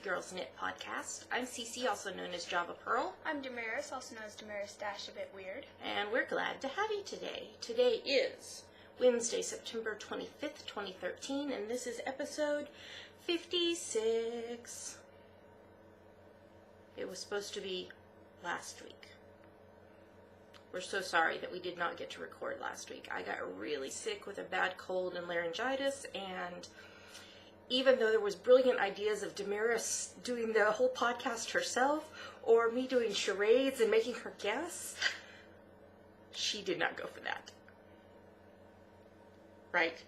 Girls Knit podcast. I'm Cece, also known as Java Pearl. I'm Damaris, also known as Damaris Dash a Bit Weird. And we're glad to have you today. Today is Wednesday, September 25th, 2013, and this is episode 56. It was supposed to be last week. We're so sorry that we did not get to record last week. I got really sick with a bad cold and laryngitis, and even though there was brilliant ideas of Damaris doing the whole podcast herself, or me doing charades and making her guess, she did not go for that. Right?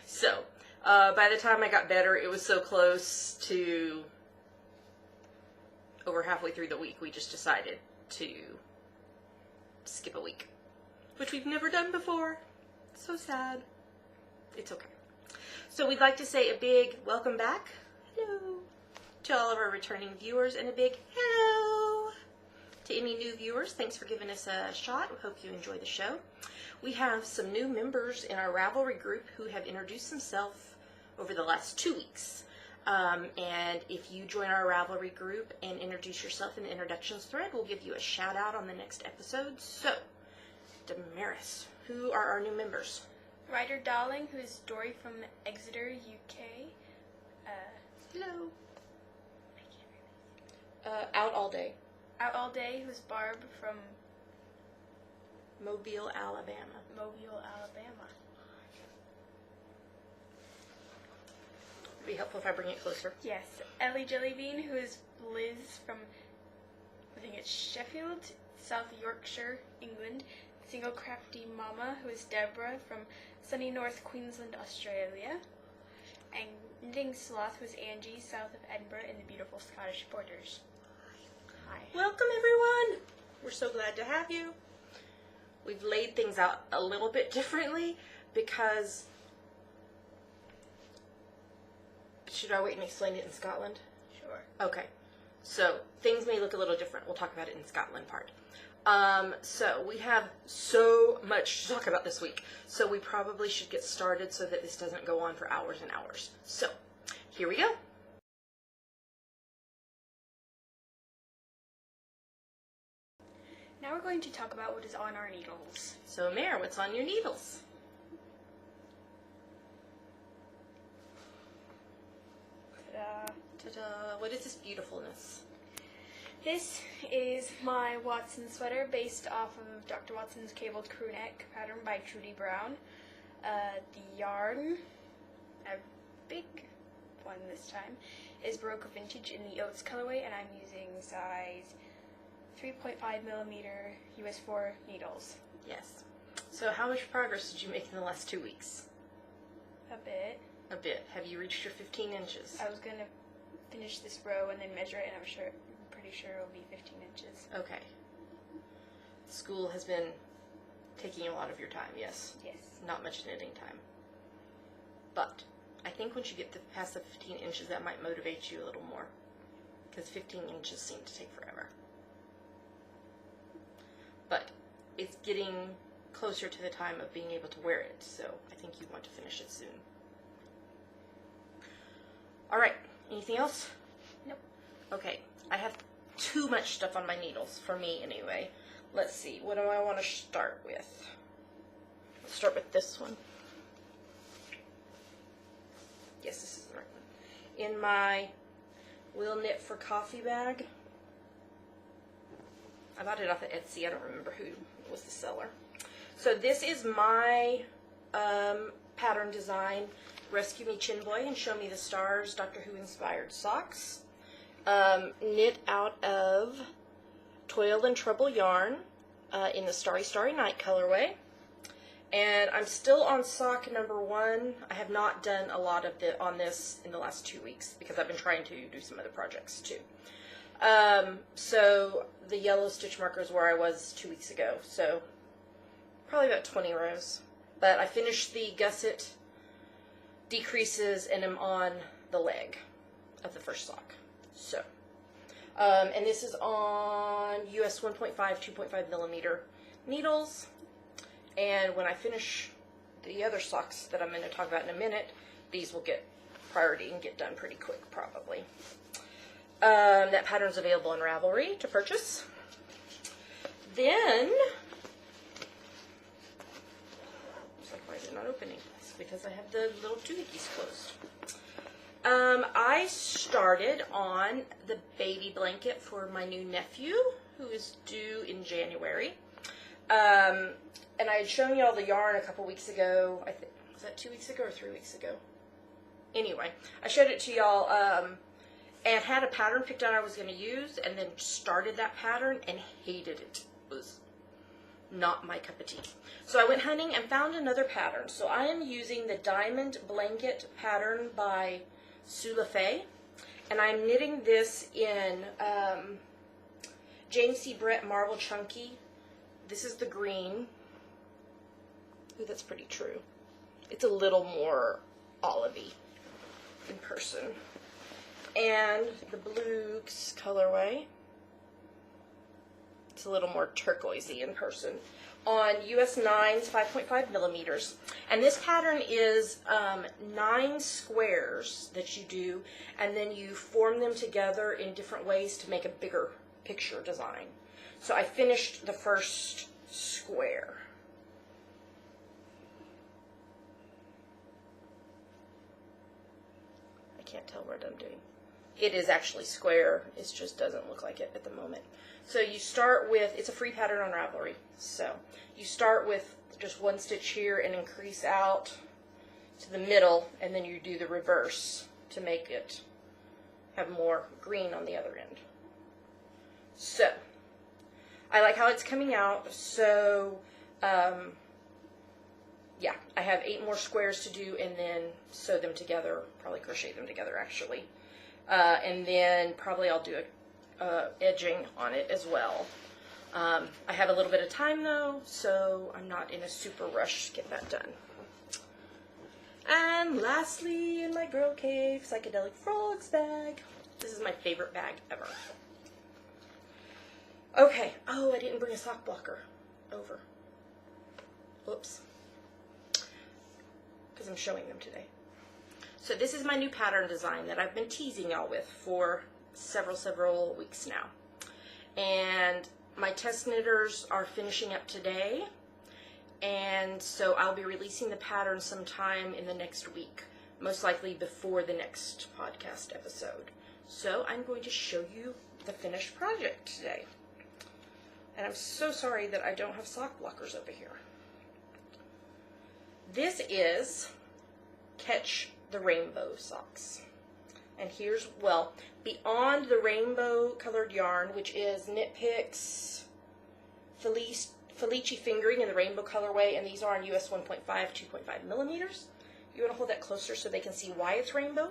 So, by the time I got better, it was so close to over halfway through the week, we just decided to skip a week, which we've never done before. So sad. It's okay. So we'd like to say a big welcome back, hello, to all of our returning viewers, and a big hello to any new viewers. Thanks for giving us a shot. We hope you enjoy the show. We have some new members in our Ravelry group who have introduced themselves over the last 2 weeks. And if you join our Ravelry group and introduce yourself in the introductions thread, we'll give you a shout out on the next episode. So, Damaris, who are our new members? Ryder Darling, who is Dory from Exeter, UK. Hello. Out All Day. Out All Day, who is Barb from Mobile, Alabama. Mobile, Alabama. Would be helpful if I bring it closer. Yes. Ellie Jellybean, who is Liz from, I think it's Sheffield, South Yorkshire, England. Single Crafty Mama, who is Deborah from sunny North Queensland, Australia. And Knitting Sloth, who is Angie, south of Edinburgh in the beautiful Scottish borders. Hi. Welcome, everyone. We're so glad to have you. We've laid things out a little bit differently because... Should I wait and explain it in Scotland? Sure. Okay. So, things may look a little different. We'll talk about it in Scotland part. So we have so much to talk about this week, so we probably should get started so that this doesn't go on for hours and hours. So, here we go. Now we're going to talk about what is on our needles. So, Mare, what's on your needles? Ta-da. Ta-da! What is this beautifulness? This is my Watson sweater based off of Dr. Watson's cabled crew neck pattern by Trudy Brown. The yarn, a big one this time, is Baroque Vintage in the Oats colorway, and I'm using size 3.5mm US 4 needles. Yes. So how much progress did you make in the last 2 weeks? A bit. A bit. Have you reached your 15 inches? I was going to finish this row and then measure it, and I'm pretty sure it'll be 15 inches. Okay. School has been taking a lot of your time, yes? Yes. Not much knitting time. But I think once you get past the 15 inches, that might motivate you a little more. Because 15 inches seem to take forever. But it's getting closer to the time of being able to wear it, so I think you want to finish it soon. Alright, anything else? Nope. Okay, I have too much stuff on my needles, for me anyway. Let's see, what do I want to start with? Let's start with this one. Yes, this is the right one. In my Will Knit for Coffee bag. I bought it off of Etsy, I don't remember who was the seller. So this is my pattern design, Rescue Me Chin Boy and Show Me the Stars Doctor Who inspired socks. Knit out of Toil and Trouble yarn in the Starry Starry Night colorway. And I'm still on sock number 1. I have not done a lot of on this in the last 2 weeks because I've been trying to do some other projects too. So the yellow stitch marker is where I was 2 weeks ago. So probably about 20 rows. But I finished the gusset decreases and I'm on the leg of the first sock. So, and this is on US 1.5, 2.5mm needles. And when I finish the other socks that I'm going to talk about in a minute, these will get priority and get done pretty quick, probably. That pattern's available on Ravelry to purchase. Then, looks like, why is it not opening? It's because I have the little doohickeys closed. I started on the baby blanket for my new nephew, who is due in January. And I had shown y'all the yarn a couple weeks ago. I think, was that 2 weeks ago or 3 weeks ago? Anyway, I showed it to y'all and had a pattern picked out I was going to use, and then started that pattern and hated it. It was not my cup of tea. So I went hunting and found another pattern. So I am using the Diamond Blanket pattern by Sula Faye, and I'm knitting this in James C. Brett Marble Chunky. This is the green. Ooh, that's pretty true. It's a little more olivey in person. And the blue colorway. It's a little more turquoisey in person. On US 9s, 5.5 millimeters. And this pattern is 9 squares that you do, and then you form them together in different ways to make a bigger picture design. So I finished the first square. I can't tell what I'm doing. It is actually square. It just doesn't look like it at the moment. So you start with, it's a free pattern on Ravelry. So you start with just one stitch here and increase out to the middle, and then you do the reverse to make it have more green on the other end. So I like how it's coming out. So yeah, I have 8 more squares to do, and then sew them together, probably crochet them together actually. And then probably I'll do edging on it as well. I have a little bit of time though, so I'm not in a super rush to get that done. And lastly, in my Girl Cave Psychedelic Frogs bag. This is my favorite bag ever. Okay, oh, I didn't bring a sock blocker over. Whoops. Because I'm showing them today. So this is my new pattern design that I've been teasing y'all with for several weeks now. And my test knitters are finishing up today. And so I'll be releasing the pattern sometime in the next week, most likely before the next podcast episode. So I'm going to show you the finished project today. And I'm so sorry that I don't have sock blockers over here. This is Catch the Rainbow socks. And here's, well, Beyond the Rainbow colored yarn, which is Knit Picks Felici fingering in the rainbow colorway, and these are on US 1.5, 2.5 millimeters. You want to hold that closer so they can see why it's rainbow.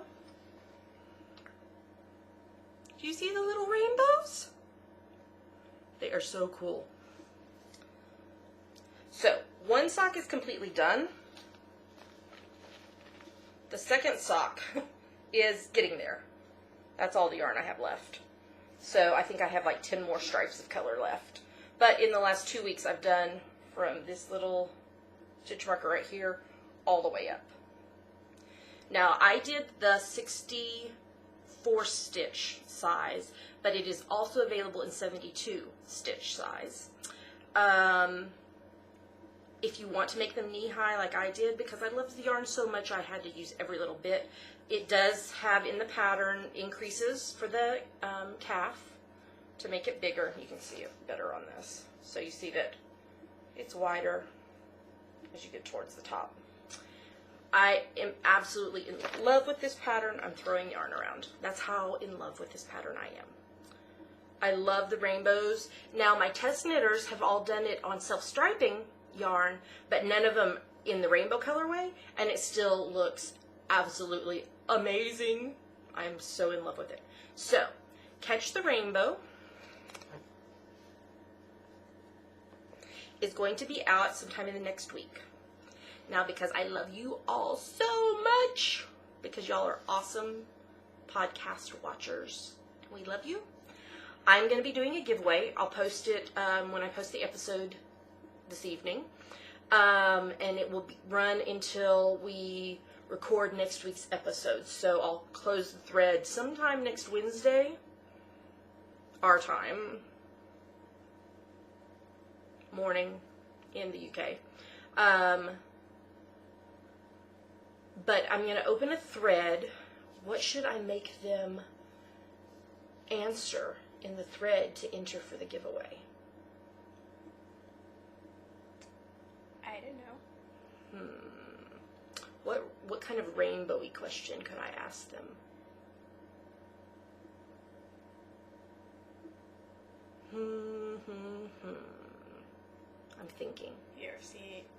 Do you see the little rainbows? They are so cool. So, one sock is completely done. The second sock is getting there. That's all the yarn I have left. So I think I have like 10 more stripes of color left. But in the last 2 weeks I've done from this little stitch marker right here all the way up. Now I did the 64 stitch size, but it is also available in 72 stitch size. If you want to make them knee-high like I did, because I love the yarn so much I had to use every little bit. It does have in the pattern increases for the calf to make it bigger. You can see it better on this. So you see that it's wider as you get towards the top. I am absolutely in love with this pattern. I'm throwing yarn around. That's how in love with this pattern I am. I love the rainbows. Now my test knitters have all done it on self-striping yarn, but none of them in the rainbow colorway, and it still looks absolutely amazing. I'm so in love with it. So, Catch the Rainbow is going to be out sometime in the next week. Now, because I love you all so much, because y'all are awesome podcast watchers, and we love you, I'm going to be doing a giveaway. I'll post it when I post the episode this evening, and it will run until we record next week's episode. So I'll close the thread sometime next Wednesday, our time, morning in the UK. But I'm going to open a thread. What should I make them answer in the thread to enter for the giveaway? I don't know. What kind of rainbowy question could I ask them? I'm thinking.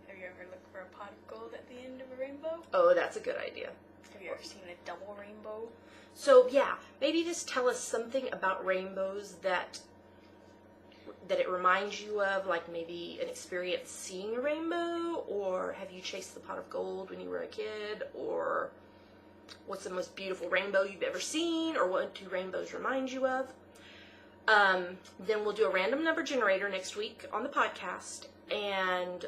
Have you ever looked for a pot of gold at the end of a rainbow? Oh, that's a good idea. Have you ever seen a double rainbow? So yeah, maybe just tell us something about rainbows that it reminds you of, like maybe an experience seeing a rainbow, or have you chased the pot of gold when you were a kid, or what's the most beautiful rainbow you've ever seen, or what do rainbows remind you of? Then we'll do a random number generator next week on the podcast, and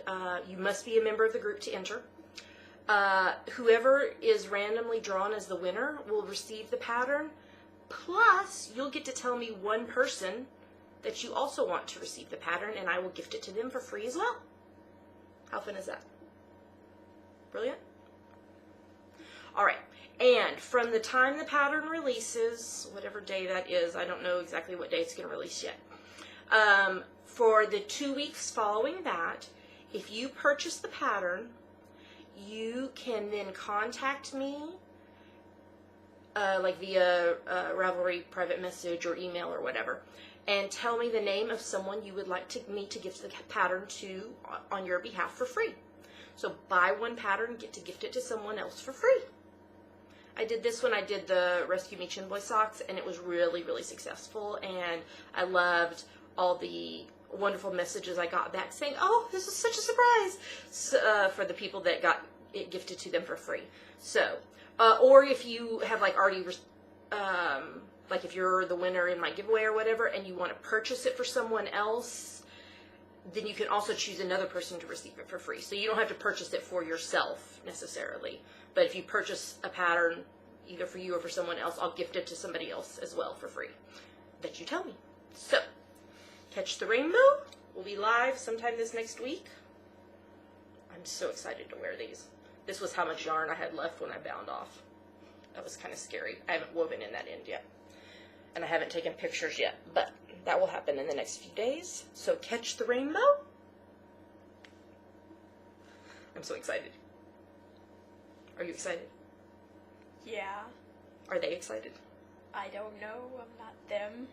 you must be a member of the group to enter. Whoever is randomly drawn as the winner will receive the pattern, plus you'll get to tell me one person that you also want to receive the pattern, and I will gift it to them for free as well. How fun is that? Brilliant? All right, and from the time the pattern releases, whatever day that is, I don't know exactly what day it's going to release yet, for the 2 weeks following that, if you purchase the pattern, you can then contact me, like via Ravelry private message or email or whatever, and tell me the name of someone you would like me to gift the pattern to on your behalf for free. So buy one pattern, get to gift it to someone else for free. I did this when I did the Rescue Me Chin Boy socks, and it was really, really successful, and I loved all the wonderful messages I got back saying, oh, this is such a surprise, for the people that got it gifted to them for free. So, or if you have like already, like if you're the winner in my giveaway or whatever, and you want to purchase it for someone else, then you can also choose another person to receive it for free. So you don't have to purchase it for yourself necessarily. But if you purchase a pattern, either for you or for someone else, I'll gift it to somebody else as well for free that you tell me. So, Catch the Rainbow will be live sometime this next week. I'm so excited to wear these. This was how much yarn I had left when I bound off. That was kind of scary. I haven't woven in that end yet. And I haven't taken pictures yet, but that will happen in the next few days. So Catch the Rainbow. I'm so excited. Are you excited? Yeah. Are they excited? I don't know. I'm not them.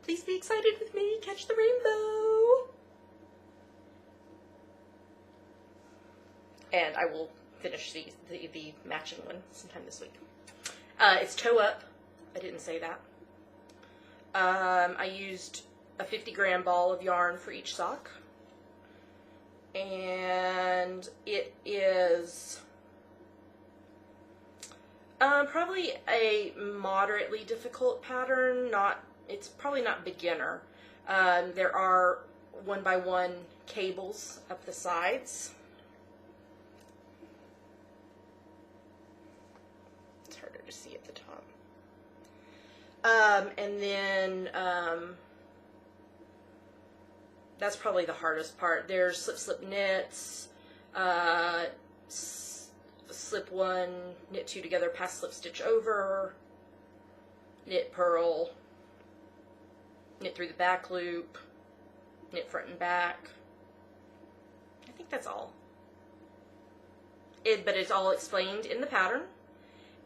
Please be excited with me. Catch the rainbow. And I will finish the matching one sometime this week. It's toe up. I didn't say that. I used a 50-gram ball of yarn for each sock. And it is probably a moderately difficult pattern. It's probably not beginner. There are 1x1 cables up the sides. It's harder to see at the top. And then that's probably the hardest part. There's slip knits, slip one, knit two together, pass slip stitch over, knit purl, knit through the back loop, knit front and back. I think that's all. But it's all explained in the pattern.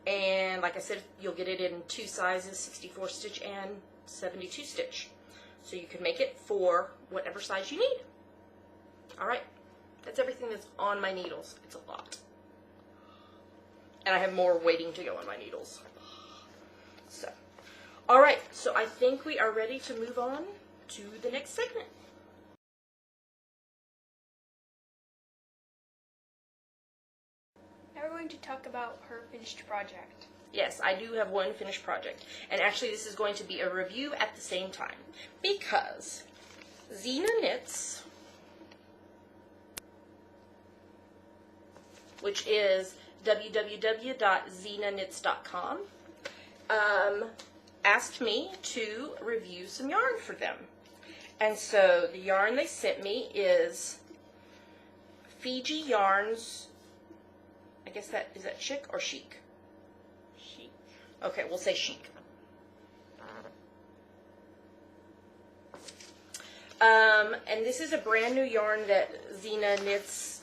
And like I said, you'll get it in two sizes, 64 stitch and 72 stitch. So you can make it for whatever size you need. Alright, that's everything that's on my needles. It's a lot. And I have more waiting to go on my needles. So, alright, so I think we are ready to move on to the next segment. Now we're going to talk about her finished project. Yes, I do have one finished project. And actually this is going to be a review at the same time. Because Xena Knits, which is www.zinaknits.com, asked me to review some yarn for them. And so the yarn they sent me is Fiji Yarns. I guess is that chic or chic? Chic. Okay, we'll say chic. And this is a brand new yarn that Zina Knits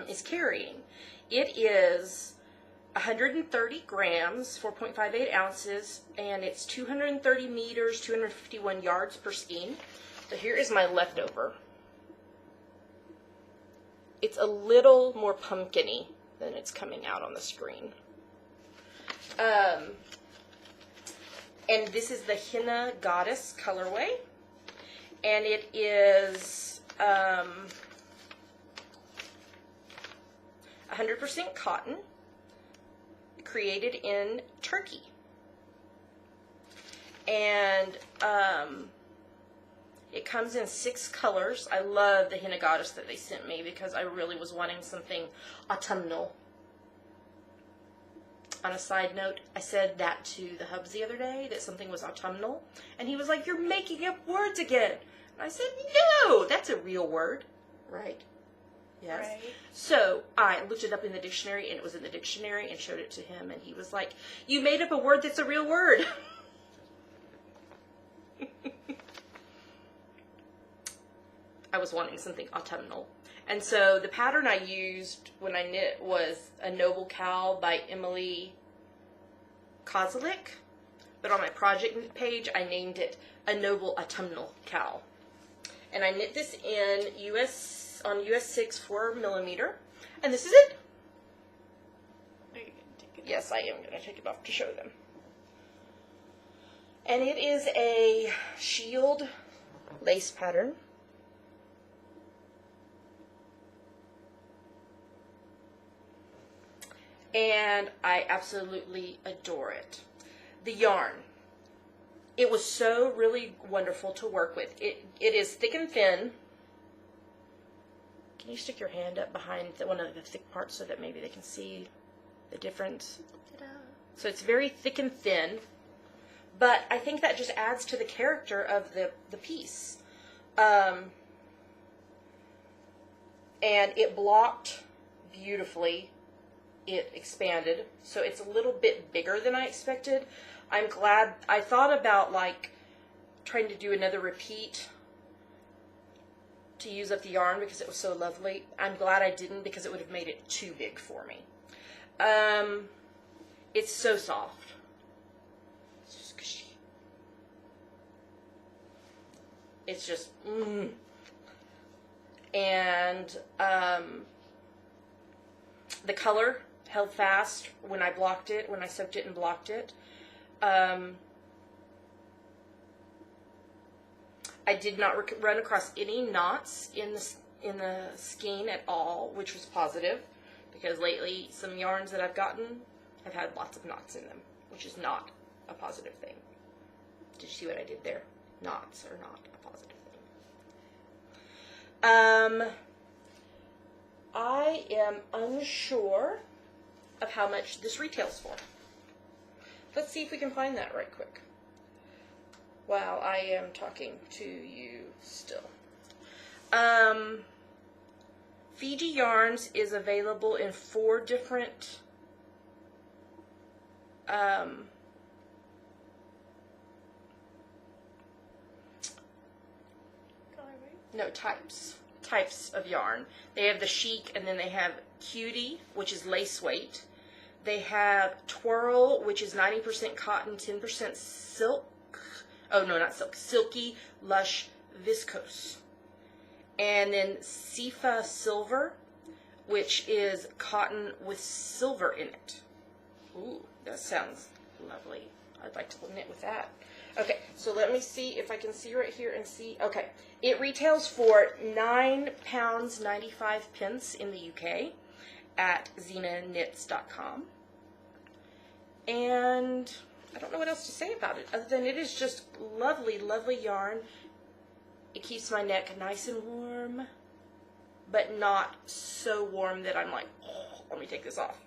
is carrying. It is 130 grams, 4.58 ounces, and it's 230 meters, 251 yards per skein. So here is my leftover. It's a little more pumpkin-y than it's coming out on the screen. And this is the Henna Goddess colorway. And it is 100% cotton, created in Turkey. And it comes in 6 colors. I love the Henna Goddess that they sent me because I really was wanting something autumnal. On a side note, I said that to the hubs the other day, that something was autumnal. And he was like, "You're making up words again." And I said, "No, that's a real word." Right? Yes. Right. So I looked it up in the dictionary, and it was in the dictionary, and showed it to him, and he was like, "You made up a word that's a real word." I was wanting something autumnal. And so the pattern I used when I knit was a Noble Cowl by Emily Kozelik. But on my project page, I named it a Noble Autumnal Cowl. And I knit this in on US 6 4mm. And this is it. Are you gonna take it? Yes, I am going to take it off to show them. And it is a shield lace pattern. And I absolutely adore it. The yarn. It was so really wonderful to work with. It is thick and thin. Can you stick your hand up behind one of the thick parts so that maybe they can see the difference? Ta-da. So it's very thick and thin, but I think that just adds to the character of the piece. And it blocked beautifully. It expanded, so it's a little bit bigger than I expected. I'm glad. I thought about like trying to do another repeat to use up the yarn because it was so lovely. I'm glad I didn't because it would have made it too big for me. It's so soft. It's just cushy. It's just and the color held fast when I blocked it, when I soaked it and blocked it. I did not run across any knots in the skein at all, which was positive, because lately some yarns that I've gotten have had lots of knots in them, which is not a positive thing. Did you see what I did there? Knots are not a positive thing. I am unsure of how much this retails for. Let's see if we can find that right quick while I am talking to you still. Fiji Yarns is available in 4 different types of yarn. They have the chic, and then they have cutie, which is lace weight. They have twirl, which is 90% cotton, 10% silk. Oh, no, not silk. Silky, lush, viscose. And then Sifa silver, which is cotton with silver in it. Ooh, that sounds lovely. I'd like to knit with that. Okay, so let me see if I can see right here and see. Okay, it retails for £9.95 in the UK at zinaknits.com. And I don't know what else to say about it other than it is just lovely, lovely yarn. It keeps my neck nice and warm, but not so warm that I'm like, oh, let me take this off.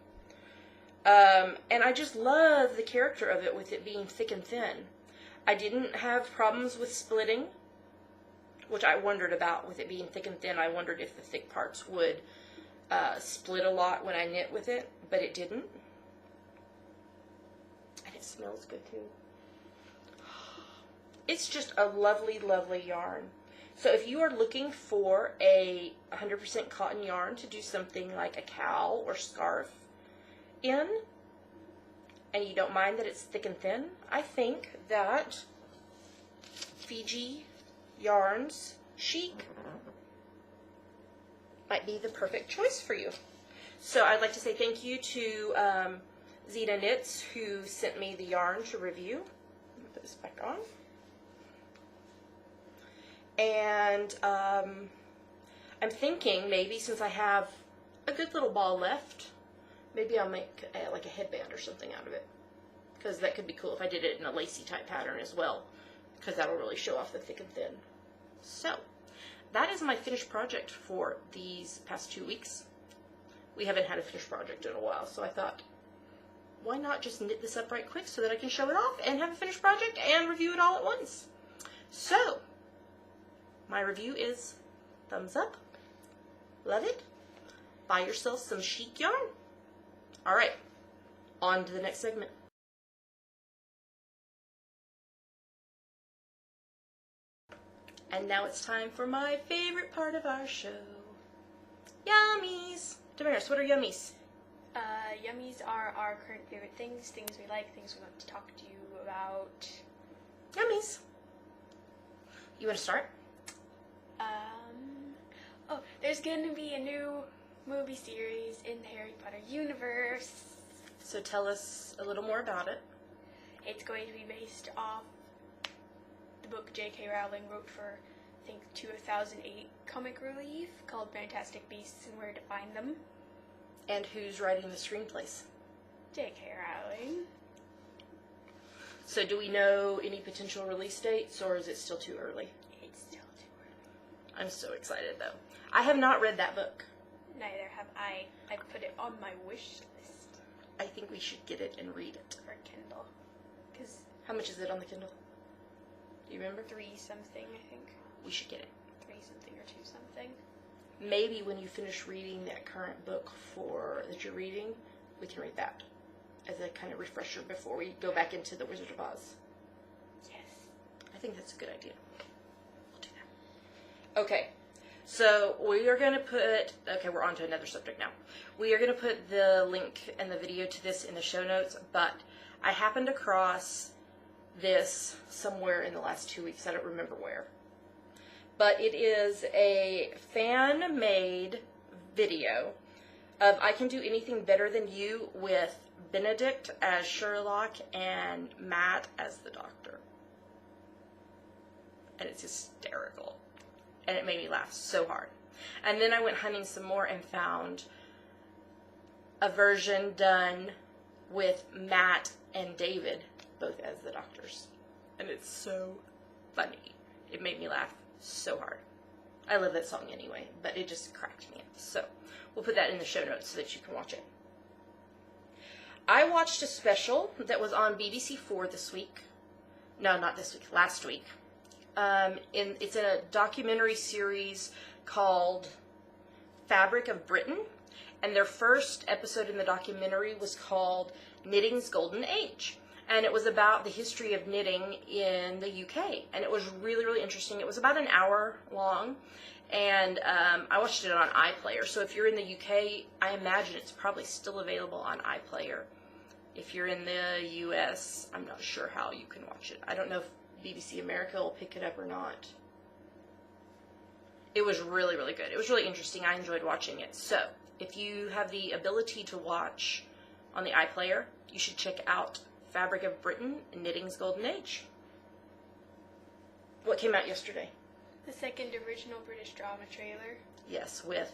And I just love the character of it with it being thick and thin. I didn't have problems with splitting, which I wondered about with it being thick and thin. I wondered if the thick parts would split a lot when I knit with it, but it didn't. And it smells good too. It's just a lovely, lovely yarn. So if you are looking for a 100% cotton yarn to do something like a cowl or scarf in, and you don't mind that it's thick and thin, I think that Fiji Yarns Chic might be the perfect choice for you. So I'd like to say thank you to Zeta Knits, who sent me the yarn to review. Let me put this back on. And I'm thinking maybe since I have a good little ball left, maybe I'll make like a headband or something out of it. Because that could be cool if I did it in a lacy type pattern as well. Because that'll really show off the thick and thin. So, that is my finished project for these past 2 weeks. We haven't had a finished project in a while, so I thought, why not just knit this up right quick so that I can show it off and have a finished project and review it all at once. So, my review is thumbs up. Love it. Buy yourself some chic yarn. Alright, on to the next segment. And now it's time for my favorite part of our show. Yummies! Damaris, what are yummies? Yummies are our current favorite things we like, things we want to talk to you about. Yummies. You want to start? Oh, there's going to be a new movie series in the Harry Potter universe. So tell us a little more about it. It's going to be based off the book J.K. Rowling wrote for, I think, 2008 comic relief called Fantastic Beasts and Where to Find Them. And who's writing the screenplays? J.K. Rowling. So do we know any potential release dates, or is it still too early? It's still too early. I'm so excited, though. I have not read that book. Neither have I. I put it on my wish list. I think we should get it and read it. For Kindle. Because how much is it on the Kindle? Do you remember? 3 something, I think. We should get it. 3 something or 2 something. Maybe when you finish reading that current book that you're reading, we can read that as a kind of refresher before we go back into The Wizard of Oz. Yes. I think that's a good idea. We'll do that. Okay. So we are going to put, we're on to another subject now. We are going to put the link and the video to this in the show notes, but I happened across this somewhere in the last 2 weeks. I don't remember where. But it is a fan-made video of I Can Do Anything Better Than You with Benedict as Sherlock and Matt as the Doctor. And it's hysterical. And it made me laugh so hard. And then I went hunting some more and found a version done with Matt and David, both as the Doctors. And it's so funny. It made me laugh so hard. I love that song anyway, but it just cracked me up. So, we'll put that in the show notes so that you can watch it. I watched a special that was on BBC4 this week. No, not this week, last week. It's in a documentary series called Fabric of Britain, and their first episode in the documentary was called Knitting's Golden Age, and it was about the history of knitting in the UK, and it was really, really interesting. It was about an hour long, and I watched it on iPlayer, so if you're in the UK, I imagine it's probably still available on iPlayer. If you're in the US, I'm not sure how you can watch it. I don't know if BBC America will pick it up or not. It was really, really good. It was really interesting. I enjoyed watching it. So, if you have the ability to watch on the iPlayer, you should check out Fabric of Britain, Knitting's Golden Age. What came out yesterday? The second original British drama trailer. Yes, with...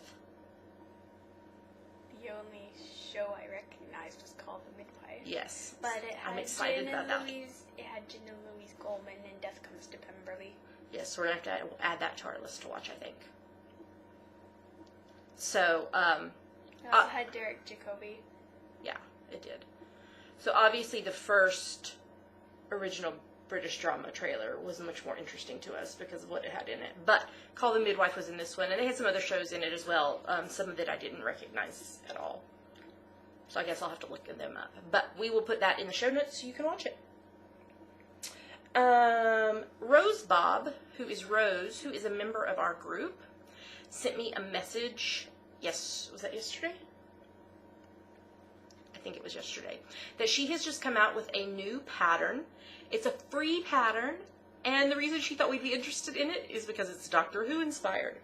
The only show I recognized was called The Midwife. Yes. But it had I'm excited about that. It had Jen and Louise Goldman and Death Comes to Pemberley. Yes, we're going to have to add that to our list to watch, I think. So, It also had Derek Jacobi. Yeah. it did. So obviously the first original British drama trailer was much more interesting to us because of what it had in it. But Call the Midwife was in this one, and they had some other shows in it as well. Some of it I didn't recognize at all. So I guess I'll have to look them up. But we will put that in the show notes so you can watch it. Rose Bob, who is Rose, who is a member of our group, sent me a message. Yes, was that yesterday? I think it was yesterday. That she has just come out with a new pattern. It's a free pattern, and the reason she thought we'd be interested in it is because it's Doctor Who inspired.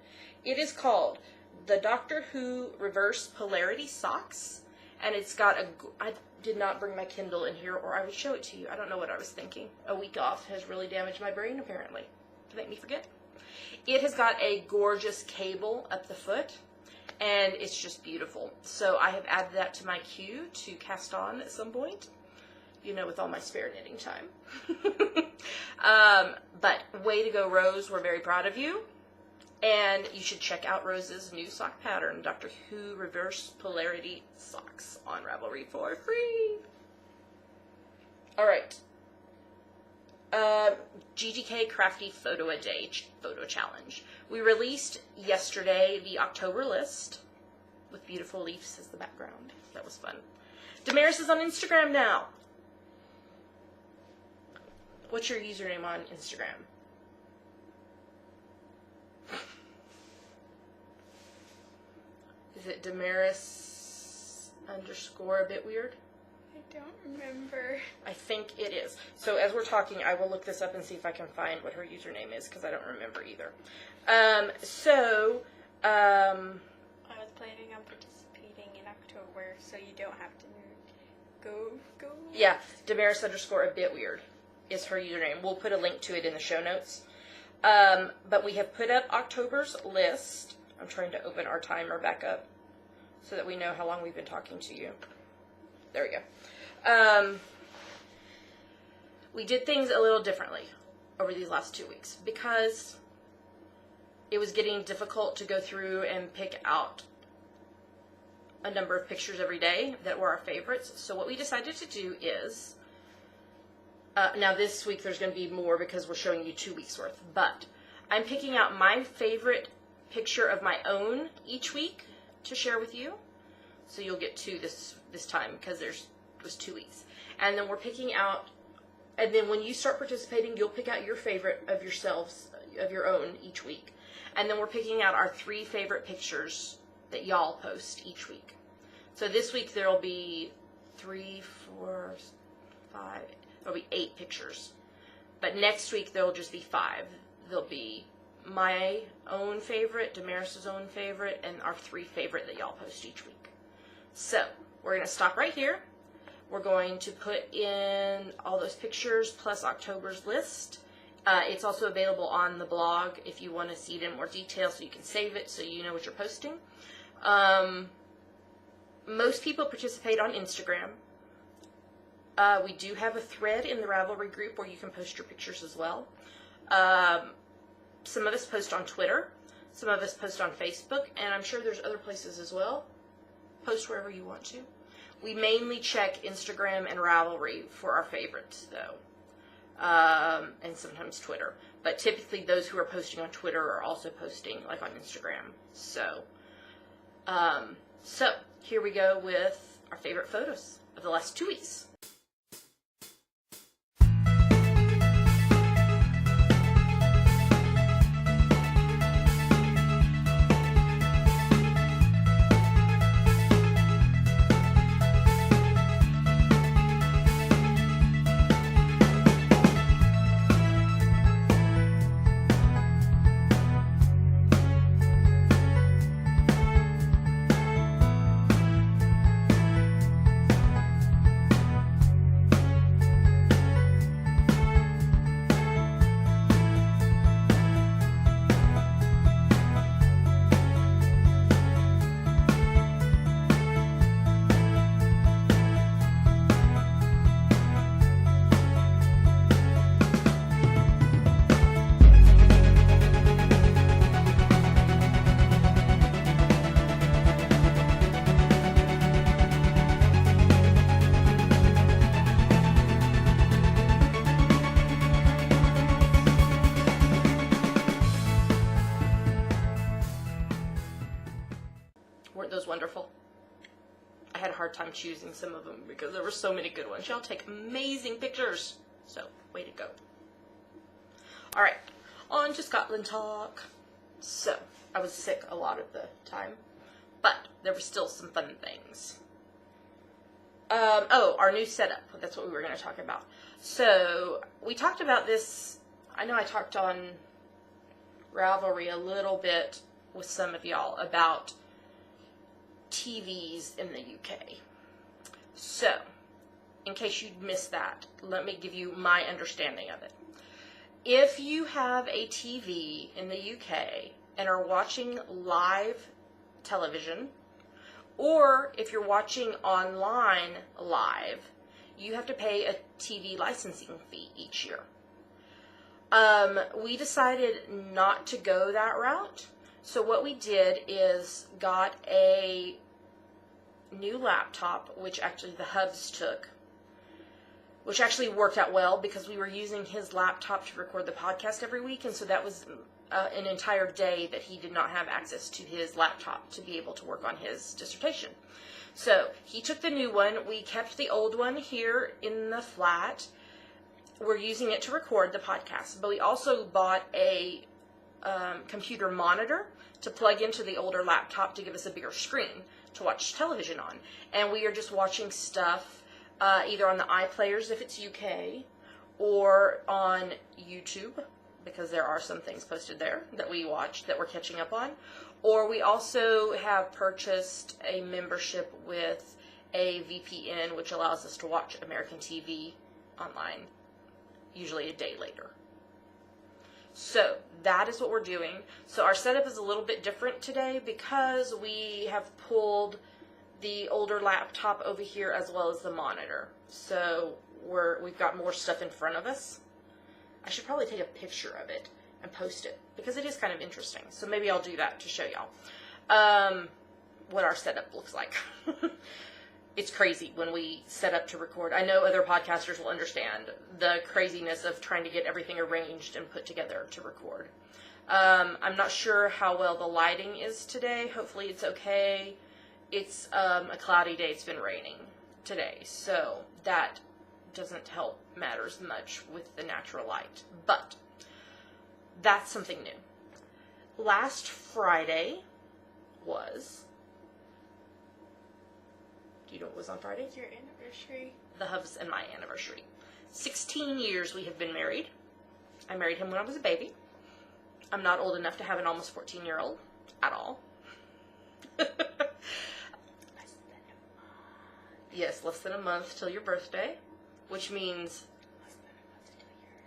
It is called the Doctor Who Reverse Polarity Socks, and it's got a... I did not bring my Kindle in here, or I would show it to you. I don't know what I was thinking. A week off has really damaged my brain, apparently, to make me forget. It has got a gorgeous cable up the foot, and it's just beautiful. So I have added that to my queue to cast on at some point, you know, with all my spare knitting time. But way to go, Rose. We're very proud of you. And you should check out Rose's new sock pattern, Doctor Who Reverse Polarity Socks, on Ravelry for free. All right. GGK Crafty Photo a Day Photo Challenge. We released yesterday the October list with beautiful leaves as the background. That was fun. Damaris is on Instagram now. What's your username on Instagram? Is it Damaris _ a bit weird? I don't remember. I think it is. So as we're talking, I will look this up and see if I can find what her username is, because I don't remember either. I was planning on participating in October, so you don't have to go. Yeah, Damaris _ a bit weird is her username. We'll put a link to it in the show notes. But we have put up October's list. I'm trying to open our timer back up so that we know how long we've been talking to you. There we go. We did things a little differently over these last 2 weeks because it was getting difficult to go through and pick out a number of pictures every day that were our favorites. So what we decided to do is, now this week there's going to be more because we're showing you 2 weeks worth, but I'm picking out my favorite picture of my own each week to share with you. So you'll get 2 this time because it was 2 weeks. And then we're picking out, and then when you start participating, you'll pick out your favorite of yourselves, of your own each week. And then we're picking out our 3 favorite pictures that y'all post each week. So this week there'll be 3, 4, 5, there'll be 8 pictures. But next week there'll just be 5. There'll be my own favorite, Damaris's own favorite, and our 3 favorite that y'all post each week. So we're going to stop right here. We're going to put in all those pictures plus October's list. It's also available on the blog if you want to see it in more detail, so you can save it so you know what you're posting. Most people participate on Instagram. We do have a thread in the Ravelry group where you can post your pictures as well. Some of us post on Twitter. Some of us post on Facebook. And I'm sure there's other places as well. Post wherever you want to. We mainly check Instagram and Ravelry for our favorites, though. And sometimes Twitter. But typically those who are posting on Twitter are also posting like on Instagram. So here we go with our favorite photos of the last 2 weeks. Weren't those wonderful? I had a hard time choosing some of them because there were so many good ones. Y'all take amazing pictures. So, way to go. All right, on to Scotland talk. So, I was sick a lot of the time, but there were still some fun things. Our new setup. That's what we were going to talk about. So, we talked about this. I know I talked on Ravelry a little bit with some of y'all about TVs in the UK. So, in case you'd missed that, let me give you my understanding of it. If you have a TV in the UK and are watching live television, or if you're watching online live, you have to pay a TV licensing fee each year. We decided not to go that route. So what we did is got a new laptop, which actually the Hubs took, which actually worked out well because we were using his laptop to record the podcast every week, and so that was an entire day that he did not have access to his laptop to be able to work on his dissertation. So he took the new one. We kept the old one here in the flat. We're using it to record the podcast, but we also bought a computer monitor to plug into the older laptop to give us a bigger screen to watch television on. And we are just watching stuff either on the iPlayers if it's UK or on YouTube, because there are some things posted there that we watch that we're catching up on. Or we also have purchased a membership with a VPN, which allows us to watch American TV online, usually a day later. So that is what we're doing. So our setup is a little bit different today because we have pulled the older laptop over here as well as the monitor. So we've got more stuff in front of us. I should probably take a picture of it and post it because it is kind of interesting. So maybe I'll do that to show y'all what our setup looks like. It's crazy when we set up to record. I know other podcasters will understand the craziness of trying to get everything arranged and put together to record. I'm not sure how well the lighting is today. Hopefully it's okay. It's a cloudy day. It's been raining today, so that doesn't help matters much with the natural light. But that's something new. Last Friday was... Do you know what was on Friday? Your anniversary. The Hubs and my anniversary. 16 years we have been married. I married him when I was a baby. I'm not old enough to have an almost 14-year-old at all. Yes, less than a month till your birthday, which means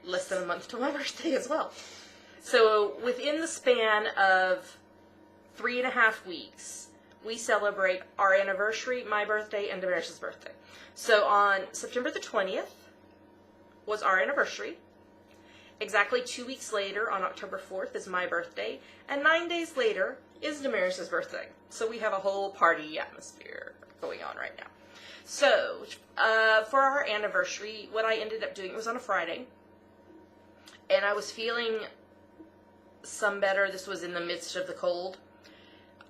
less than a month till my birthday as well. So within the span of 3.5 weeks, we celebrate our anniversary, my birthday, and Damaris's birthday. So on September the 20th was our anniversary. Exactly 2 weeks later, on October 4th, is my birthday. And 9 days later is Damaris's birthday. So we have a whole party atmosphere going on right now. So for our anniversary, what I ended up doing, it was on a Friday. And I was feeling some better. This was in the midst of the cold.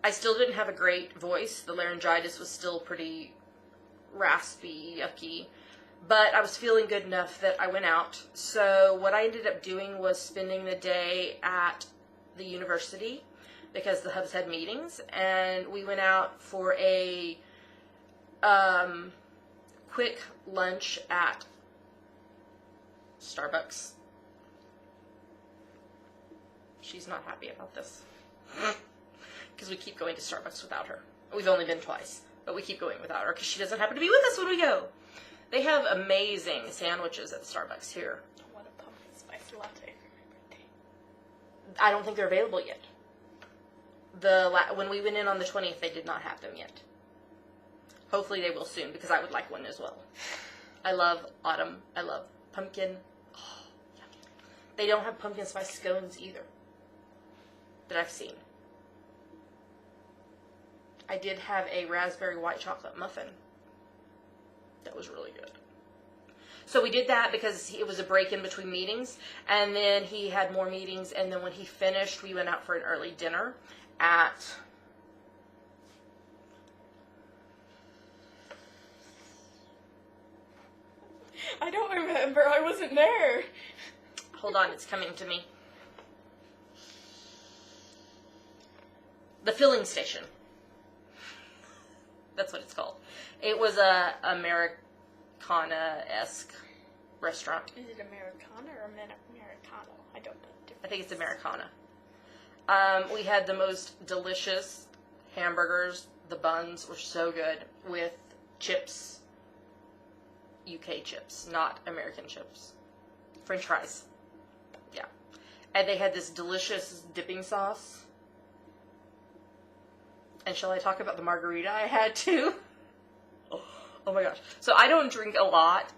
I still didn't have a great voice. The laryngitis was still pretty raspy, yucky. But I was feeling good enough that I went out. So what I ended up doing was spending the day at the university because the Hubs had meetings. And we went out for a quick lunch at Starbucks. She's not happy about this. Because we keep going to Starbucks without her. We've only been twice, but we keep going without her because she doesn't happen to be with us when we go. They have amazing sandwiches at Starbucks here. I want a pumpkin spice latte for my birthday. I don't think they're available yet. When we went in on the 20th, they did not have them yet. Hopefully they will soon because I would like one as well. I love autumn. I love pumpkin. Oh, yummy. They don't have pumpkin spice scones either that I've seen. I did have a raspberry white chocolate muffin. That was really good. So we did that because it was a break in between meetings, and then he had more meetings, and then when he finished, we went out for an early dinner at I don't remember. I wasn't there. Hold on, it's coming to me. The filling station. That's what it's called. It was a Americana-esque restaurant. Is it Americana or Americano? I don't know the difference. I think it's Americana. We had the most delicious hamburgers. The buns were so good with chips. UK chips, not American chips. French fries. Yeah. And they had this delicious dipping sauce. And shall I talk about the margarita I had too? Oh my gosh. So I don't drink a lot.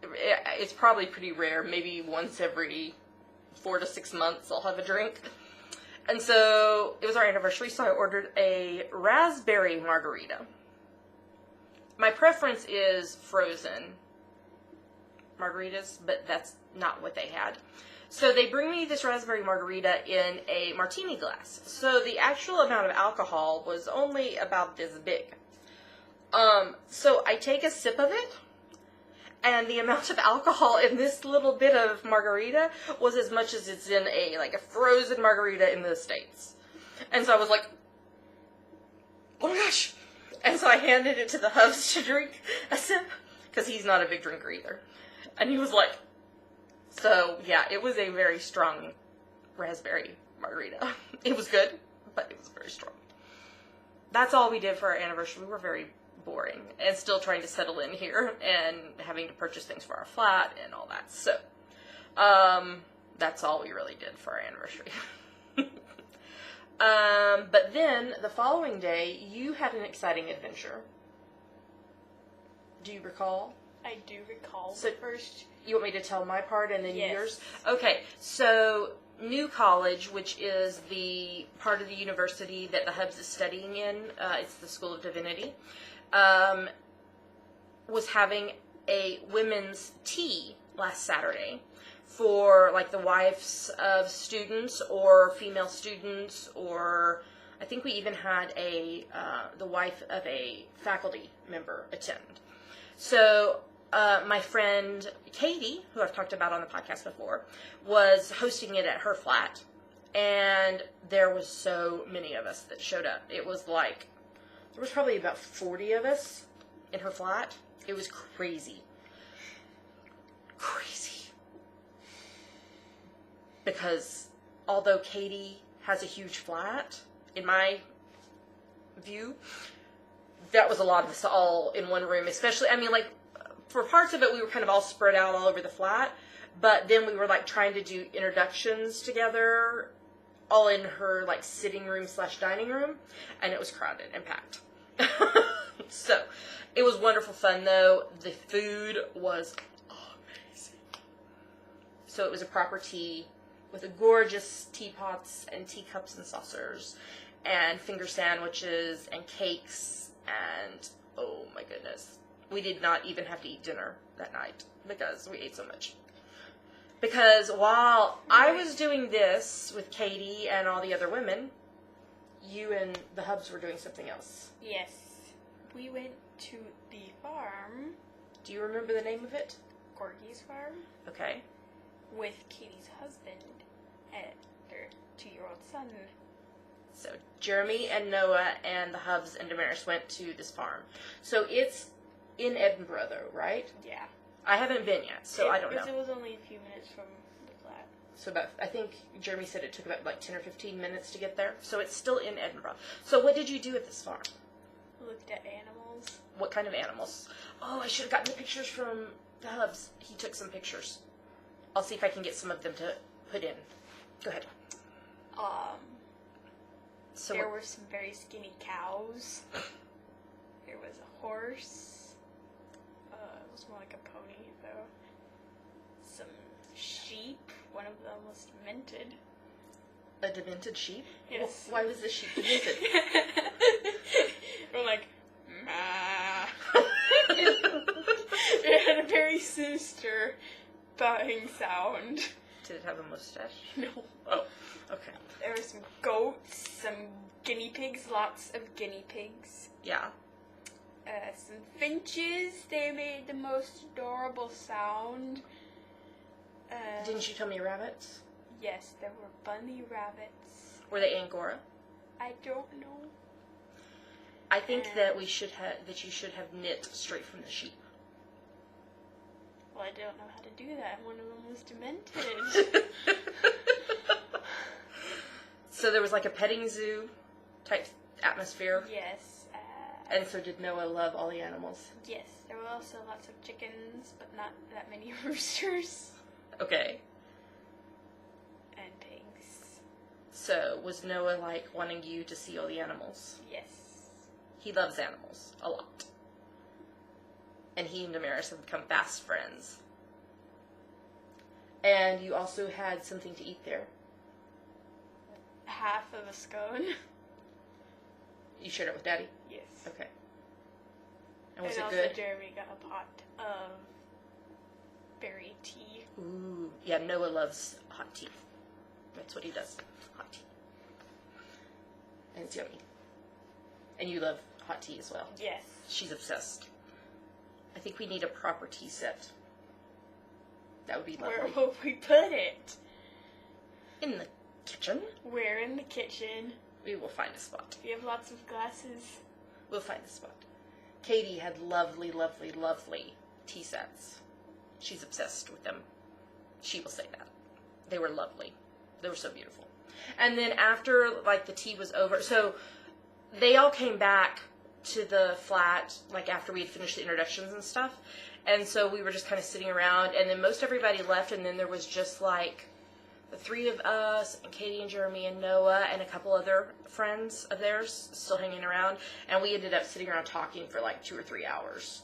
It's probably pretty rare. Maybe once every 4 to 6 months I'll have a drink. And so it was our anniversary, so I ordered a raspberry margarita. My preference is frozen margaritas, but that's not what they had. So they bring me this raspberry margarita in a martini glass. So the actual amount of alcohol was only about this big. So I take a sip of it, and the amount of alcohol in this little bit of margarita was as much as it's in a frozen margarita in the States. And so I was like, oh my gosh. And so I handed it to the Hubs to drink a sip, because he's not a big drinker either. And he was like, so yeah, it was a very strong raspberry margarita. It was good, but it was very strong. That's all we did for our anniversary. We were very boring and still trying to settle in here and having to purchase things for our flat and all that. So, that's all we really did for our anniversary. But then the following day, you had an exciting adventure. Do you recall? I do recall. So first, you want me to tell my part and then yes. yours? Okay, so New College, which is the part of the university that the Hubs is studying in, it's the School of Divinity, was having a women's tea last Saturday for the wives of students or female students, or I think we even had the wife of a faculty member attend. So my friend Katie, who I've talked about on the podcast before, was hosting it at her flat, and there was so many of us that showed up. It was there was probably about 40 of us in her flat. It was crazy. Crazy. Because although Katie has a huge flat, in my view, that was a lot of us all in one room, especially, for parts of it, we were kind of all spread out all over the flat, but then we were, trying to do introductions together, all in her, sitting room / dining room, and it was crowded and packed. So, it was wonderful fun, though. The food was amazing. So, it was a proper tea with a gorgeous teapots and teacups and saucers, and finger sandwiches and cakes, and oh my goodness. We did not even have to eat dinner that night because we ate so much. Because while I was doing this with Katie and all the other women, you and the Hubs were doing something else. Yes. We went to the farm. Do you remember the name of it? Corky's farm. Okay. With Katie's husband and their 2-year-old son. So Jeremy and Noah and the Hubs and Damaris went to this farm. So it's in Edinburgh, though, right? Yeah. I haven't been yet, so I don't know. Because it was only a few minutes from the flat. So I think Jeremy said it took about 10 or 15 minutes to get there. So it's still in Edinburgh. So what did you do at this farm? Looked at animals. What kind of animals? Oh, I should have gotten the pictures from the Hubs. He took some pictures. I'll see if I can get some of them to put in. Go ahead. So there were some very skinny cows. There was a horse. It was more like a pony, though. Some sheep. One of them was demented. A demented sheep? Yes. Why was the sheep demented? We're like, "Mah." It had a very sinister bowing sound. Did it have a mustache? No. Oh, okay. There were some goats, some guinea pigs, lots of guinea pigs. Yeah. Some finches. They made the most adorable sound. Didn't you tell me rabbits? Yes, there were bunny rabbits. Were they Angora? I don't know. I think that you should have knit straight from the sheep. Well, I don't know how to do that. One of them was demented. So there was like a petting zoo type atmosphere. Yes. And so did Noah love all the animals? Yes, there were also lots of chickens, but not that many roosters. Okay. And pigs. So was Noah like wanting you to see all the animals? Yes. He loves animals a lot. And he and Damaris have become fast friends. And you also had something to eat there. Half of a scone. You shared it with Daddy? Yes. Okay. And was and it also good? Jeremy got a pot of berry tea. Ooh. Yeah, Noah loves hot tea. That's what he does. Hot tea. And it's yummy. And you love hot tea as well. Yes. She's obsessed. I think we need a proper tea set. That would be lovely. Where will we put it? In the kitchen. We're in the kitchen. We will find a spot. We have lots of glasses. We'll find a spot. Katie had lovely, lovely, lovely tea sets. She's obsessed with them. She will say that. They were lovely. They were so beautiful. And then after, like, the tea was over, so they all came back to the flat, like, after we had finished the introductions and stuff. And so we were just kind of sitting around, and then most everybody left, and then there was just, like, the three of us, and Katie and Jeremy and Noah, and a couple other friends of theirs still hanging around. And we ended up sitting around talking for, like, 2 or 3 hours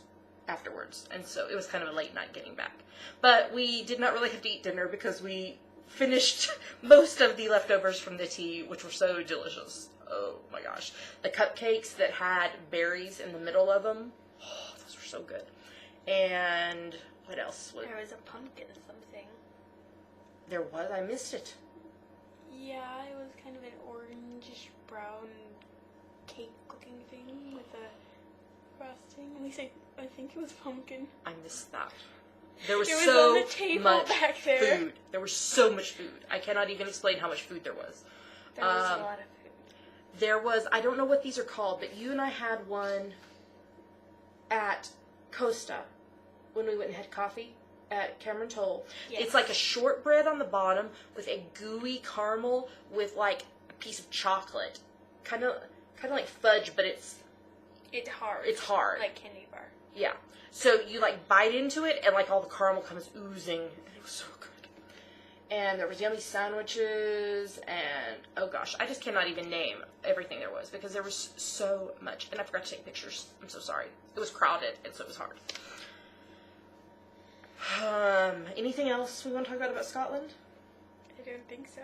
afterwards. And so it was kind of a late night getting back. But we did not really have to eat dinner because we finished most of the leftovers from the tea, which were so delicious. Oh my gosh. The cupcakes that had berries in the middle of them, oh, those were so good. And what else? There was a pumpkin something. There was? I missed it. Yeah, it was kind of an orangish brown cake looking thing with a frosting. At least I think it was pumpkin. I missed that. There was, It was so on the table much back there. food. There was so much food. I cannot even explain how much food there was. There was a lot of food. There was, I don't know what these are called, but you and I had one at Costa when we went and had coffee at Cameron Toll. Yes. It's like a shortbread on the bottom with a gooey caramel with like a piece of chocolate. Kind of like fudge, but it's hard. It's hard. Like candy bar. Yeah. So you like bite into it and like all the caramel comes oozing. And it was so good. And there was yummy sandwiches and oh gosh, I just cannot even name everything there was because there was so much. And I forgot to take pictures. I'm so sorry. It was crowded and so it was hard. Anything else we want to talk about Scotland? I don't think so.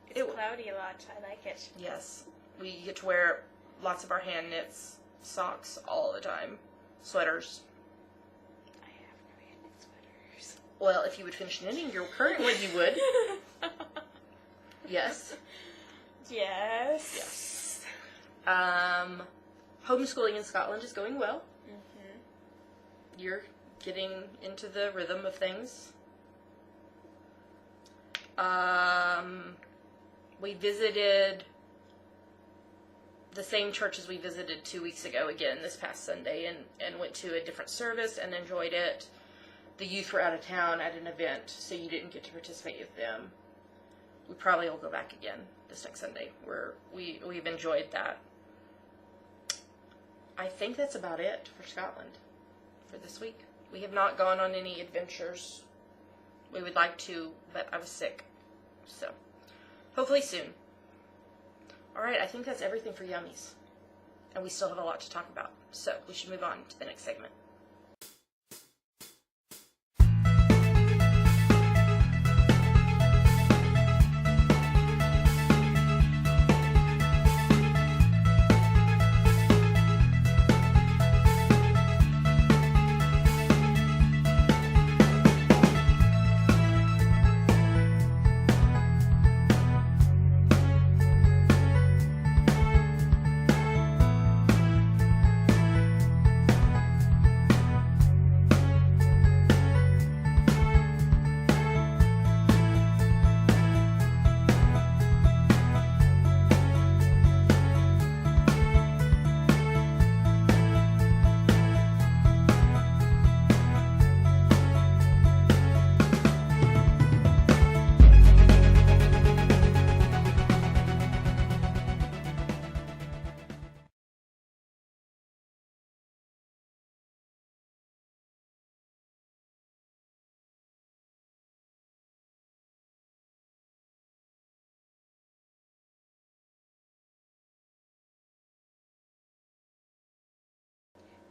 It's cloudy a lot. I like it. Yes. We get to wear lots of our hand knits, socks all the time. Sweaters. I have no hand knit sweaters. Well, if you would finish knitting your current one, you would. Yes. Yes. Yes. Homeschooling in Scotland is going well. Mm-hmm. You're getting into the rhythm of things. We visited the same church as we visited 2 weeks ago again this past Sunday and went to a different service and enjoyed it. The youth were out of town at an event, so you didn't get to participate with them. We probably will go back again this next Sunday. We've enjoyed that. I think that's about it for Scotland for this week. We have not gone on any adventures. We would like to, but I was sick. So, hopefully soon. Alright, I think that's everything for Yummies. And we still have a lot to talk about. So, we should move on to the next segment.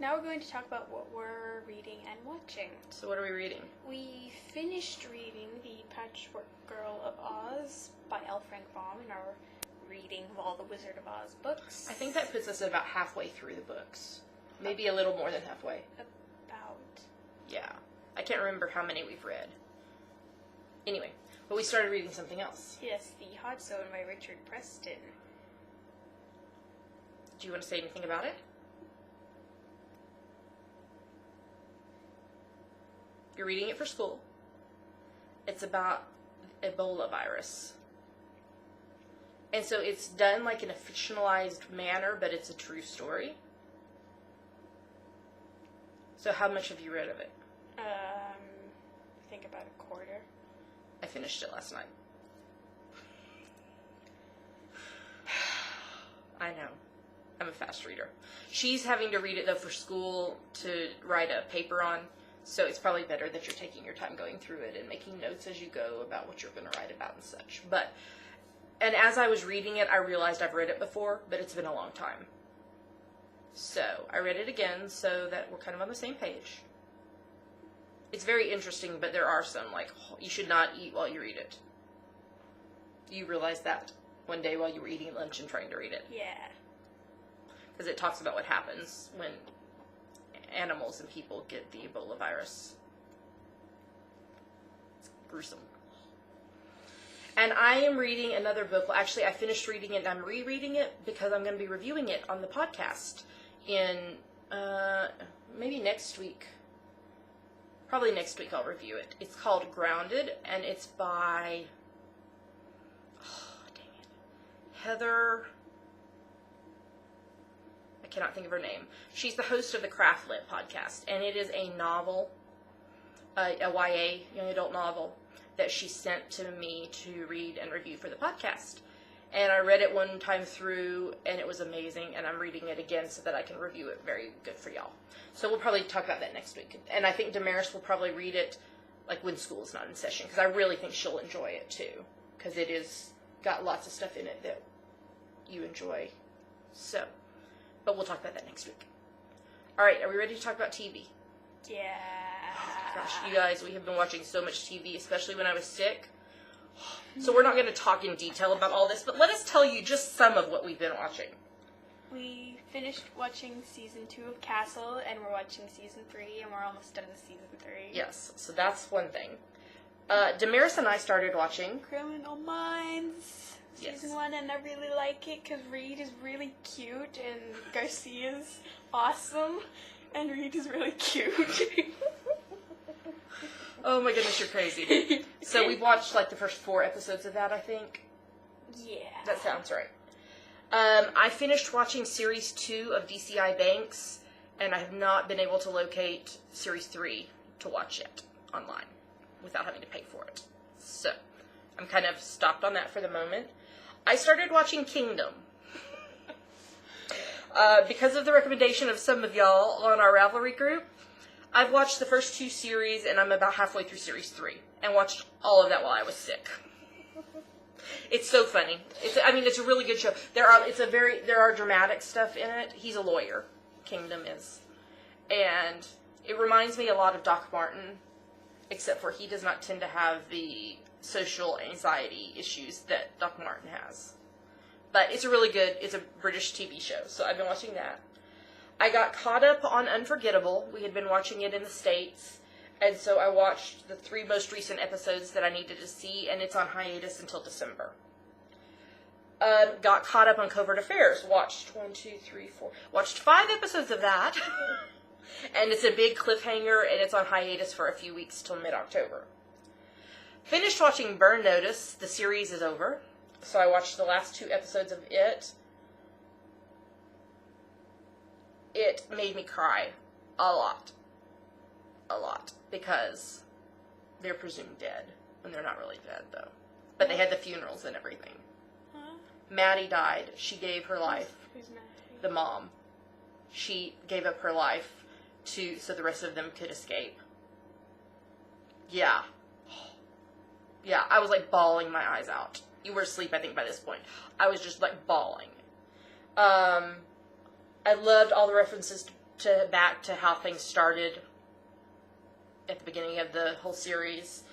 now we're going to talk about what we're reading and watching. So what are we reading? We finished reading The Patchwork Girl of Oz by L. Frank Baum in our reading of all the Wizard of Oz books. I think that puts us about halfway through the books. Maybe a little more than halfway. About. Yeah. I can't remember how many we've read. Anyway, but we started reading something else. Yes, The Hot Zone by Richard Preston. Do you want to say anything about it? You're reading it for school. It's about Ebola virus. And so it's done like in a fictionalized manner, but it's a true story. So how much have you read of it? I think about a quarter. I finished it last night. I know. I'm a fast reader. She's having to read it, though, for school to write a paper on. So it's probably better that you're taking your time going through it and making notes as you go about what you're going to write about and such. And as I was reading it, I realized I've read it before, but it's been a long time. So I read it again so that we're kind of on the same page. It's very interesting, but there are some, like, you should not eat while you read it. You realized that one day while you were eating lunch and trying to read it. Yeah. Because it talks about what happens when animals and people get the Ebola virus. It's gruesome. And I am reading another book. Well, actually, I finished reading it and I'm rereading it because I'm going to be reviewing it on the podcast in maybe next week. Probably next week I'll review it. It's called Grounded, and it's by, Heather, I cannot think of her name. She's the host of the Craft Lit podcast, and it is a novel, a YA, young adult novel, that she sent to me to read and review for the podcast. And I read it one time through, and it was amazing, and I'm reading it again so that I can review it very good for y'all. So we'll probably talk about that next week. And I think Damaris will probably read it like when school is not in session, because I really think she'll enjoy it too, because it is got lots of stuff in it that you enjoy. So, but we'll talk about that next week. All right, are we ready to talk about TV? Yeah. Oh, gosh, you guys, we have been watching so much TV, especially when I was sick. So we're not going to talk in detail about all this, but let us tell you just some of what we've been watching. We finished watching season 2 of Castle, and we're watching season 3, and we're almost done with season 3. Yes, so that's one thing. Damaris and I started watching Criminal Minds, season 1, and I really like it because Reed is really cute, and Garcia's awesome, and Reed is really cute. Oh my goodness, you're crazy. So we've watched like the first 4 episodes of that, I think. Yeah. That sounds right. I finished watching series 2 of DCI Banks, and I have not been able to locate series 3 to watch yet online without having to pay for it. So I'm kind of stopped on that for the moment. I started watching Kingdom. Because of the recommendation of some of y'all on our Ravelry group, I've watched the first 2 series, and I'm about halfway through series 3, and watched all of that while I was sick. It's so funny. It's a really good show. There are dramatic stuff in it. He's a lawyer, Kingdom is, and it reminds me a lot of Doc Martin, except for he does not tend to have the social anxiety issues that Doc Martin has. But it's a British TV show, so I've been watching that. I got caught up on Unforgettable. We had been watching it in the States, and so I watched the 3 most recent episodes that I needed to see, and it's on hiatus until December. Got caught up on Covert Affairs. Watched 5 episodes of that, and it's a big cliffhanger, and it's on hiatus for a few weeks till mid-October. Finished watching Burn Notice. The series is over, so I watched the last 2 episodes of it. It made me cry a lot, because they're presumed dead, and they're not really dead, though. But they had the funerals and everything. Huh? Maddie died. She gave her life. Who's Maddie? The mom. She gave up her life so the rest of them could escape. Yeah. Yeah, I was, like, bawling my eyes out. You were asleep, I think, by this point. I was just, like, bawling. I loved all the references back to how things started at the beginning of the whole series.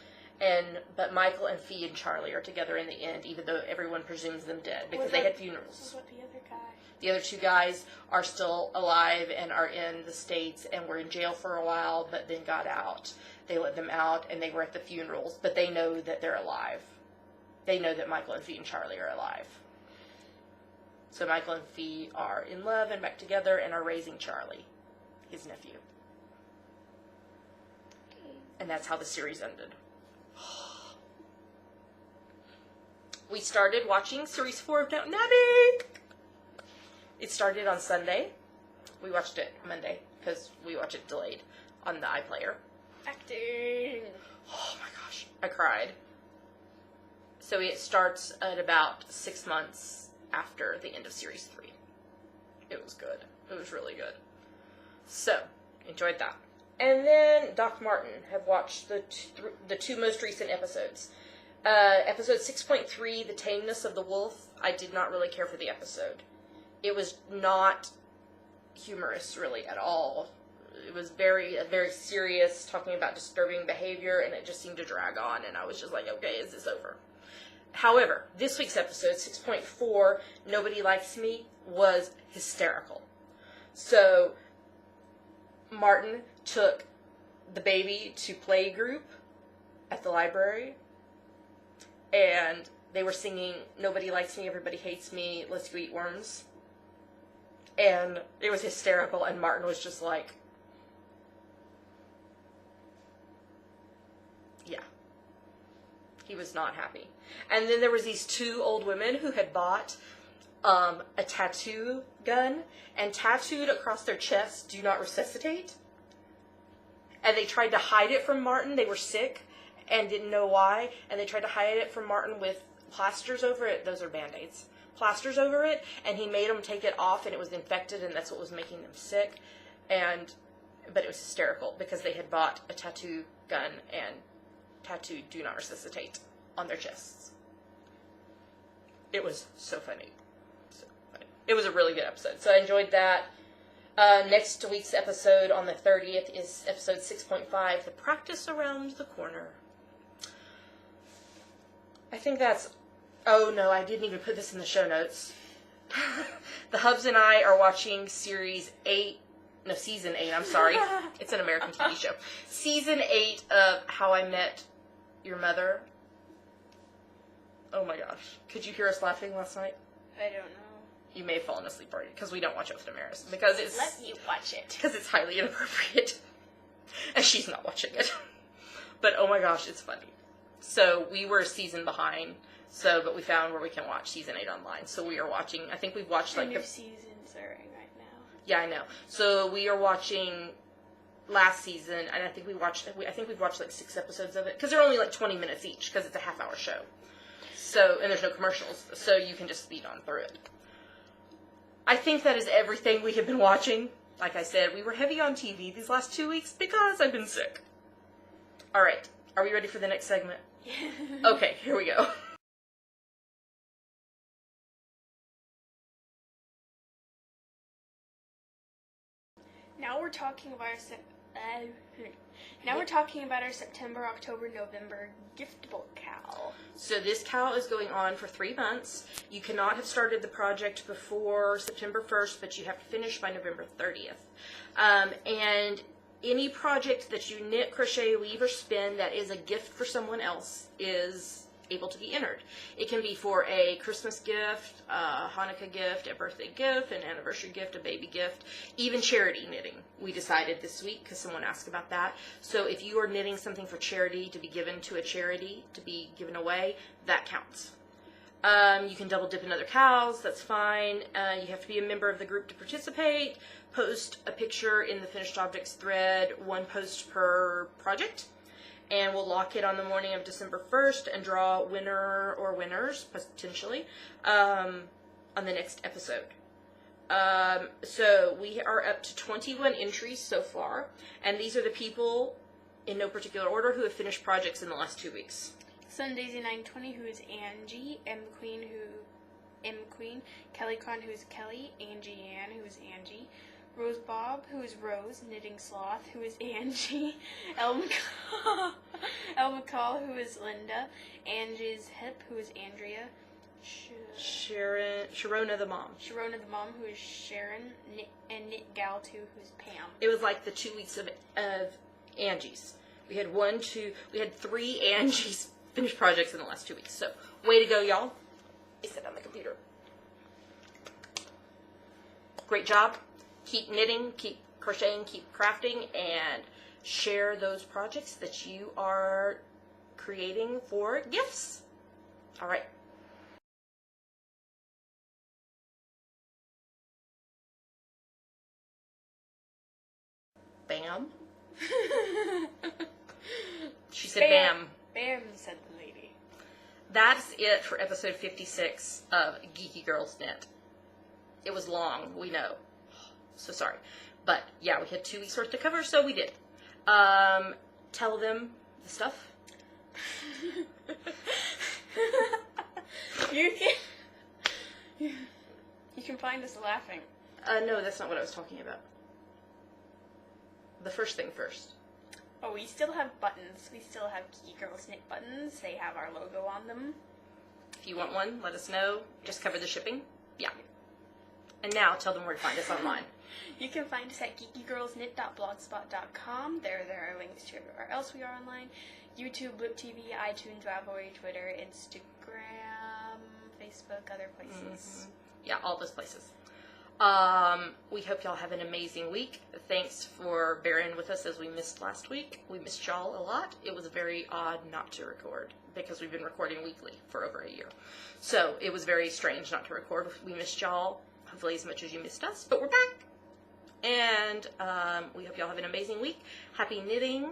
But Michael and Fee and Charlie are together in the end, even though everyone presumes them dead because they had funerals. What about the other guy? The other two guys are still alive and are in the States and were in jail for a while, but then got out. They let them out, and they were at the funerals, but they know that they're alive. They know that Michael and Fee and Charlie are alive. So Michael and Fee are in love and back together and are raising Charlie, his nephew. Okay. And that's how the series ended. We started watching Series 4 of Downton Abbey. It started on Sunday. We watched it Monday because we watch it delayed on the iPlayer. Acting. Oh my gosh, I cried. So it starts at about 6 months after the end of Series 3. It was good. It was really good. So, enjoyed that. And then Doc Martin have watched the two most recent episodes. Episode 6.3, The Tameness of the Wolf, I did not really care for the episode. It was not humorous, really, at all. It was very serious, talking about disturbing behavior, and it just seemed to drag on, and I was just like, okay, is this over? However, this week's episode, 6.4, Nobody Likes Me, was hysterical. So, Martin took the baby to play group at the library, and they were singing Nobody Likes Me, Everybody Hates Me, Let's Go Eat Worms. And it was hysterical, and Martin was just like, yeah. He was not happy. And then there was these two old women who had bought a tattoo gun, and tattooed across their chests, "Do not resuscitate." And they tried to hide it from Martin. They were sick and didn't know why, and they tried to hide it from Martin with plasters over it. Those are Band-Aids. Plasters over it, and he made them take it off, and it was infected, and that's what was making them sick. But it was hysterical because they had bought a tattoo gun and tattooed "Do not resuscitate" on their chests. It was so funny. So funny. It was a really good episode, so I enjoyed that. Next week's episode on the 30th is episode 6.5, The Practice Around the Corner. I think that's... Oh, no, I didn't even put this in the show notes. The Hubs and I are watching Season 8, I'm sorry. It's an American TV show. Season 8 of How I Met Your Mother. Oh my gosh. Could you hear us laughing last night? I don't know. You may have fallen asleep already, because we don't watch it with Damaris. Because it's... Let me watch it. Because it's highly inappropriate. And she's not watching it. But oh my gosh, it's funny. So we were a season behind, but we found where we can watch Season 8 online. So we are watching, I think we've watched like... New season's airing right now. Yeah, I know. So we are watching last season, and I think we've watched like 6 episodes of it. Because they're only like 20 minutes each, because it's a half-hour show. So, and there's no commercials, so you can just speed on through it. I think that is everything we have been watching. Like I said, we were heavy on TV these last 2 weeks because I've been sick. All right, are we ready for the next segment? Yeah. Okay, here we go. Now we're talking about our September, October, November gift book cal. So this cal is going on for 3 months. You cannot have started the project before September 1st, but you have to finish by November 30th. And any project that you knit, crochet, weave, or spin that is a gift for someone else is able to be entered. It can be for a Christmas gift, a Hanukkah gift, a birthday gift, an anniversary gift, a baby gift, even charity knitting. We decided this week because someone asked about that. So if you are knitting something for charity to be given to a charity, to be given away, that counts. You can double dip in other cals, that's fine. You have to be a member of the group to participate. Post a picture in the finished objects thread, 1 post per project. And we'll lock it on the morning of December 1st and draw a winner or winners, potentially, on the next episode. So we are up to 21 entries so far, and these are the people, in no particular order, who have finished projects in the last 2 weeks. Sundaisy 920, who is Angie, M Queen, Kelly Con, who is Kelly, Angie Ann, who is Angie, Rose Bob, who is Rose, Knitting Sloth, who is Angie, El McCall, who is Linda, Angie's Hip, who is Andrea, Sharona the mom. Sharona the mom, who is Sharon, and Knit Gal 2, who's Pam. It was like the 2 weeks of Angie's. We had 3 Angie's finished projects in the last 2 weeks. So, way to go, y'all. I sit on the computer. Great job. Keep knitting, keep crocheting, keep crafting, and share those projects that you are creating for gifts. All right. Bam. She said bam. Bam, said the lady. That's it for episode 56 of Geeky Girls Knit. It was long, we know. So sorry. But yeah, we had 2 weeks worth to cover, so we did. Tell them the stuff. You can find us laughing. No, that's not what I was talking about. The first thing first. Oh, we still have buttons. We still have Geeky Girls Knit buttons. They have our logo on them. If you want one, let us know. Just cover the shipping. Yeah. And now tell them where to find us online. You can find us at geekygirlsknit.blogspot.com. There are links to everywhere else we are online. YouTube, Blip TV, iTunes, Ravelry, Twitter, Instagram, Facebook, other places. Yeah, all those places. We hope y'all have an amazing week. Thanks for bearing with us as we missed last week. We missed y'all a lot. It was very odd not to record because we've been recording weekly for over a year. So it was very strange not to record. We missed y'all, hopefully as much as you missed us, but we're back. And we hope y'all have an amazing week. Happy knitting.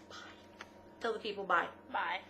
Bye. Tell the people bye. Bye.